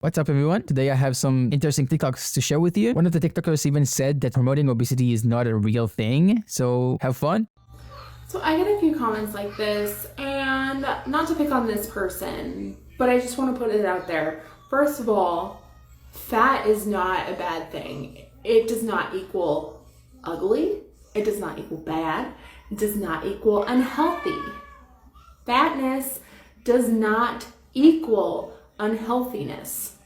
What's up, everyone? Today I have some interesting TikToks to share with you. One of the TikTokers even said that promoting obesity is not a real thing, so have fun. So I get a few comments like this, and not to pick on this person, but I just want to put it out there. First of all, fat is not a bad thing. It does not equal ugly. It does not equal bad. It does not equal unhealthy. Fatness does not equal unhealthiness,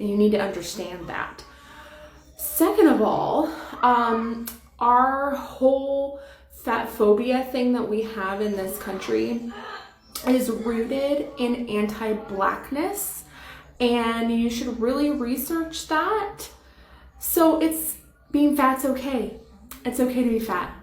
and you need to understand that. Second of all, our whole fat phobia thing that we have in this country is rooted in anti-blackness, and you should really research that. So being fat's okay. It's okay to be fat.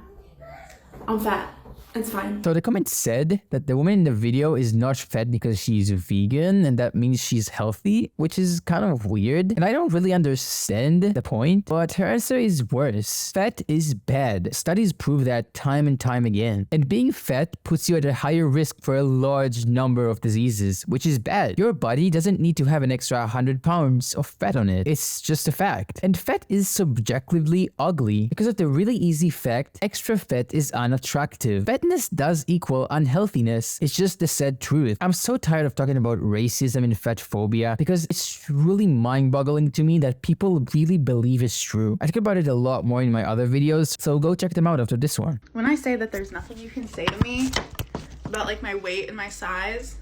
I'm fat. It's fine. So the comment said that the woman in the video is not fat because she's vegan and that means she's healthy, which is kind of weird. And I don't really understand the point, but her answer is worse. Fat is bad. Studies prove that time and time again. And being fat puts you at a higher risk for a large number of diseases, which is bad. Your body doesn't need to have an extra 100 pounds of fat on it. It's just a fact. And fat is subjectively ugly because of the really easy fact, extra fat is unattractive. Fatness does equal unhealthiness. It's just the sad truth. I'm so tired of talking about racism and fat phobia because it's really mind-boggling to me that people really believe it's true. I talk about it a lot more in my other videos, so go check them out after this one. When I say that there's nothing you can say to me about like my weight and my size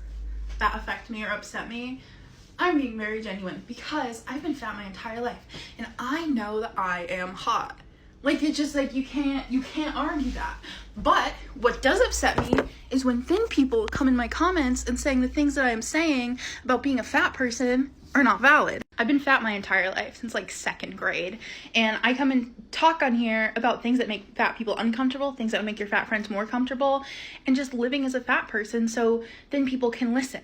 that affect me or upset me, I'm being very genuine because I've been fat my entire life and I know that I am hot. Like, it's just like you can't argue that. But what does upset me is when thin people come in my comments and saying the things that I'm saying about being a fat person are not valid. I've been fat my entire life since like 2nd grade, and I come and talk on here about things that make fat people uncomfortable, things that would make your fat friends more comfortable, and just living as a fat person so then people can listen.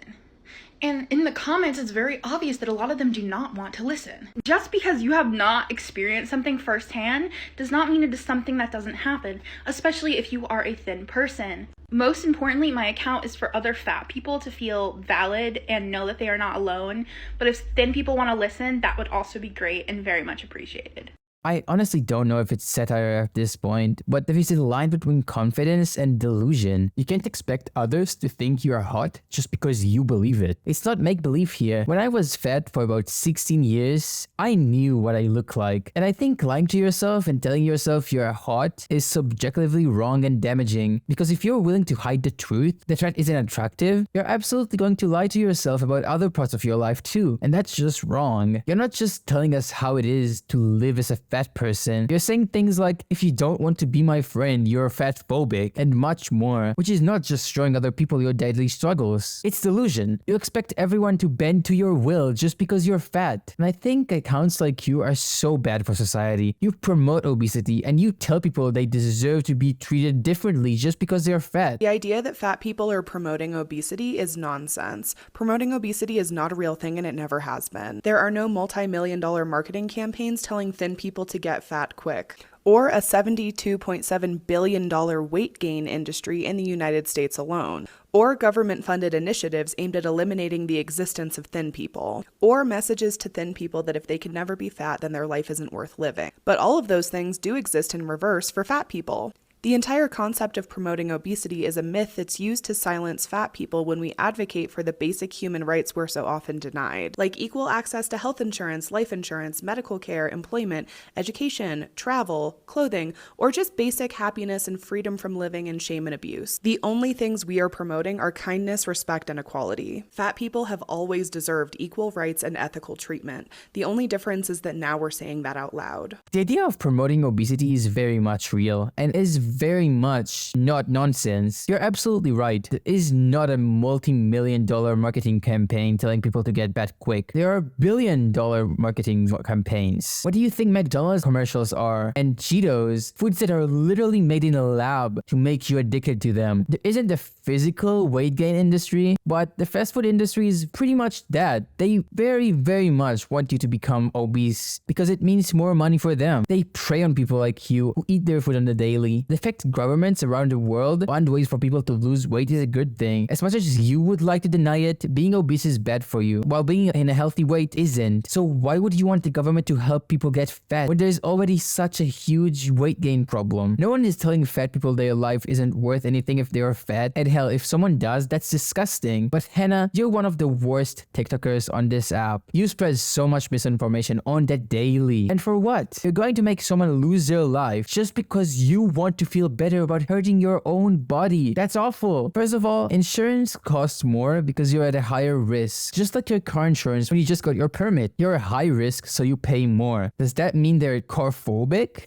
And in the comments, it's very obvious that a lot of them do not want to listen. Just because you have not experienced something firsthand does not mean it is something that doesn't happen, especially if you are a thin person. Most importantly, my account is for other fat people to feel valid and know that they are not alone. But if thin people want to listen, that would also be great and very much appreciated. I honestly don't know if it's satire at this point, but there is a line between confidence and delusion. You can't expect others to think you are hot just because you believe it. It's not make-believe here. When I was fat for about 16 years, I knew what I look like. And I think lying to yourself and telling yourself you're hot is subjectively wrong and damaging. Because if you're willing to hide the truth, that fat isn't attractive, you're absolutely going to lie to yourself about other parts of your life too. And that's just wrong. You're not just telling us how it is to live as a fat person. You're saying things like, if you don't want to be my friend, you're fat phobic, and much more, which is not just showing other people your daily struggles. It's delusion. You expect everyone to bend to your will just because you're fat. And I think accounts like you are so bad for society. You promote obesity and you tell people they deserve to be treated differently just because they're fat. The idea that fat people are promoting obesity is nonsense. Promoting obesity is not a real thing and it never has been. There are no multi-million-dollar marketing campaigns telling thin people to get fat quick, or a $72.7 billion weight gain industry in the United States alone, or government-funded initiatives aimed at eliminating the existence of thin people, or messages to thin people that if they can never be fat, then their life isn't worth living. But all of those things do exist in reverse for fat people. The entire concept of promoting obesity is a myth that's used to silence fat people when we advocate for the basic human rights we're so often denied, like equal access to health insurance, life insurance, medical care, employment, education, travel, clothing, or just basic happiness and freedom from living in shame and abuse. The only things we are promoting are kindness, respect, and equality. Fat people have always deserved equal rights and ethical treatment. The only difference is that now we're saying that out loud. The idea of promoting obesity is very much real and is very much not nonsense. You're absolutely right. There is not a multi-million-dollar marketing campaign telling people to get fat quick. There are billion-dollar marketing campaigns. What do you think McDonald's commercials are? And Cheetos, foods that are literally made in a lab to make you addicted to them. There isn't the physical weight gain industry, but the fast food industry is pretty much that. They very, very much want you to become obese because it means more money for them. They prey on people like you who eat their food on the daily. The fact, governments around the world find ways for people to lose weight is a good thing. As much as you would like to deny it, being obese is bad for you, while being in a healthy weight isn't. So why would you want the government to help people get fat when there's already such a huge weight gain problem? No one is telling fat people their life isn't worth anything if they are fat, and hell, if someone does, that's disgusting. But Hannah, you're one of the worst TikTokers on this app. You spread so much misinformation on that daily. And for what? You're going to make someone lose their life just because you want to feel better about hurting your own body. That's awful. First of all, insurance costs more because you're at a higher risk. Just like your car insurance when you just got your permit. You're a high risk, so you pay more. Does that mean they're carphobic?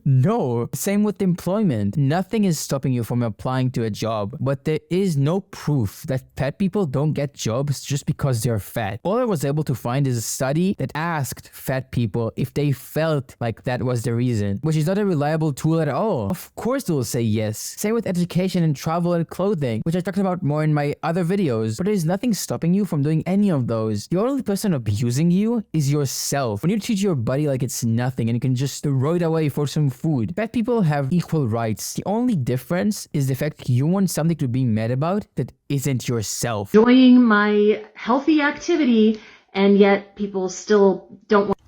No. Same with employment. Nothing is stopping you from applying to a job, but there is no proof that fat people don't get jobs just because they're fat. All I was able to find is a study that asked fat people if they felt like that was the reason, which is not a reliable tool at all. Of course they will say yes. Same with education and travel and clothing, which I talked about more in my other videos, but there's nothing stopping you from doing any of those. The only person abusing you is yourself. When you treat your body like it's nothing and you can just throw it away for some food. Fat people have equal rights. The only difference is the fact you want something to be mad about that isn't yourself. Enjoying my healthy activity, and yet people still don't want.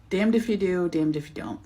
Damned if you do, damned if you don't.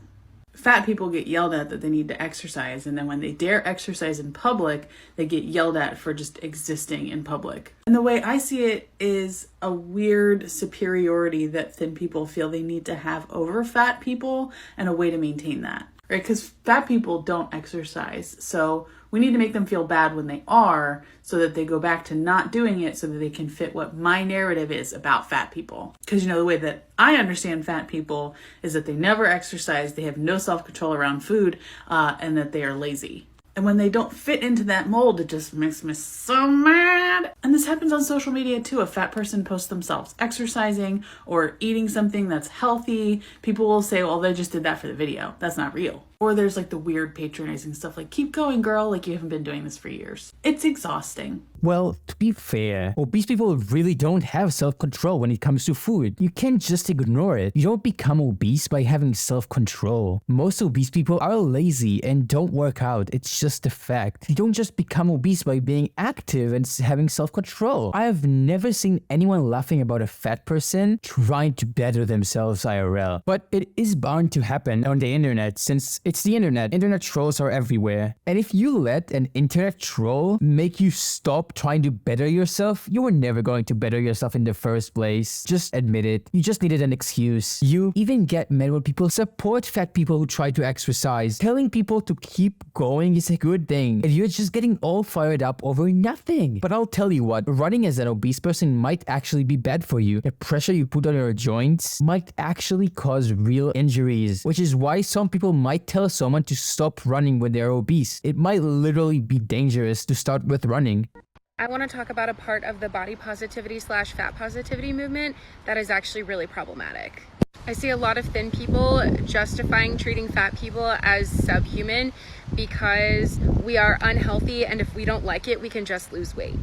Fat people get yelled at that they need to exercise, and then when they dare exercise in public, they get yelled at for just existing in public. And the way I see it is a weird superiority that thin people feel they need to have over fat people, and a way to maintain that, right? Because fat people don't exercise, so we need to make them feel bad when they are, so that they go back to not doing it so that they can fit what my narrative is about fat people. Because, the way that I understand fat people is that they never exercise, they have no self-control around food, and that they are lazy. And when they don't fit into that mold, it just makes me so mad. And this happens on social media too. A fat person posts themselves exercising or eating something that's healthy. People will say, well, they just did that for the video. That's not real. Or there's like the weird patronizing stuff like, keep going, girl, like you haven't been doing this for years. It's exhausting. Well, to be fair, obese people really don't have self-control when it comes to food. You can't just ignore it. You don't become obese by having self-control. Most obese people are lazy and don't work out. It's just a fact. You don't just become obese by being active and having self-control. I have never seen anyone laughing about a fat person trying to better themselves IRL. But it is bound to happen on the internet since it's the internet. Internet trolls are everywhere. And if you let an internet troll make you stop trying to better yourself, you were never going to better yourself in the first place. Just admit it. You just needed an excuse. You even get mad when people support fat people who try to exercise. Telling people to keep going is a good thing, and you're just getting all fired up over nothing. But I'll tell you what, running as an obese person might actually be bad for you. The pressure you put on your joints might actually cause real injuries, which is why some people might tell someone to stop running when they're obese. It might literally be dangerous to start with running. I want to talk about a part of the body positivity / fat positivity movement that is actually really problematic. I see a lot of thin people justifying treating fat people as subhuman because we are unhealthy, and if we don't like it, we can just lose weight.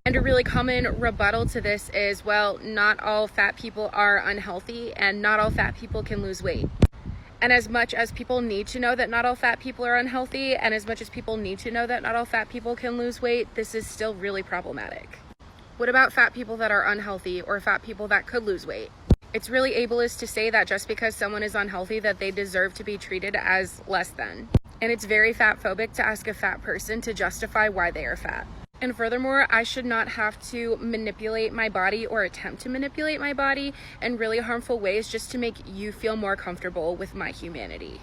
And a really common rebuttal to this is, well, not all fat people are unhealthy and not all fat people can lose weight. And as much as people need to know that not all fat people are unhealthy, and as much as people need to know that not all fat people can lose weight, this is still really problematic. What about fat people that are unhealthy or fat people that could lose weight? It's really ableist to say that just because someone is unhealthy that they deserve to be treated as less than. And it's very fat phobic to ask a fat person to justify why they are fat. And furthermore, I should not have to manipulate my body or attempt to manipulate my body in really harmful ways just to make you feel more comfortable with my humanity.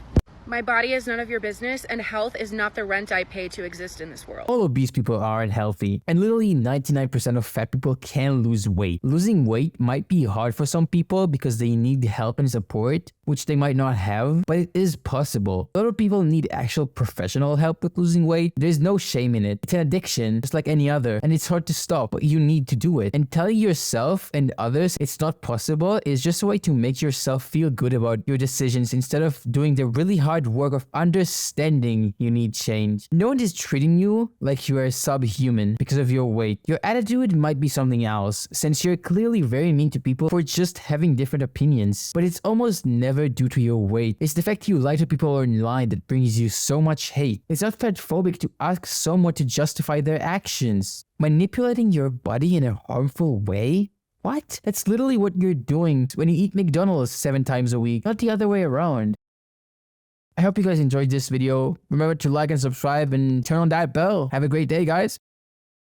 My body is none of your business, and health is not the rent I pay to exist in this world. All obese people aren't healthy, and literally 99% of fat people can lose weight. Losing weight might be hard for some people because they need help and support, which they might not have, but it is possible. A lot of people need actual professional help with losing weight. There's no shame in it. It's an addiction, just like any other, and it's hard to stop, but you need to do it. And telling yourself and others it's not possible is just a way to make yourself feel good about your decisions instead of doing the really hard hard work of understanding you need change. No one is treating you like you are subhuman because of your weight. Your attitude might be something else, since you're clearly very mean to people for just having different opinions. But it's almost never due to your weight. It's the fact you lie to people online that brings you so much hate. It's not fatphobic to ask someone to justify their actions. Manipulating your body in a harmful way? What? That's literally what you're doing when you eat McDonald's 7 times a week, not the other way around. I hope you guys enjoyed this video. Remember to like and subscribe and turn on that bell. Have a great day, guys.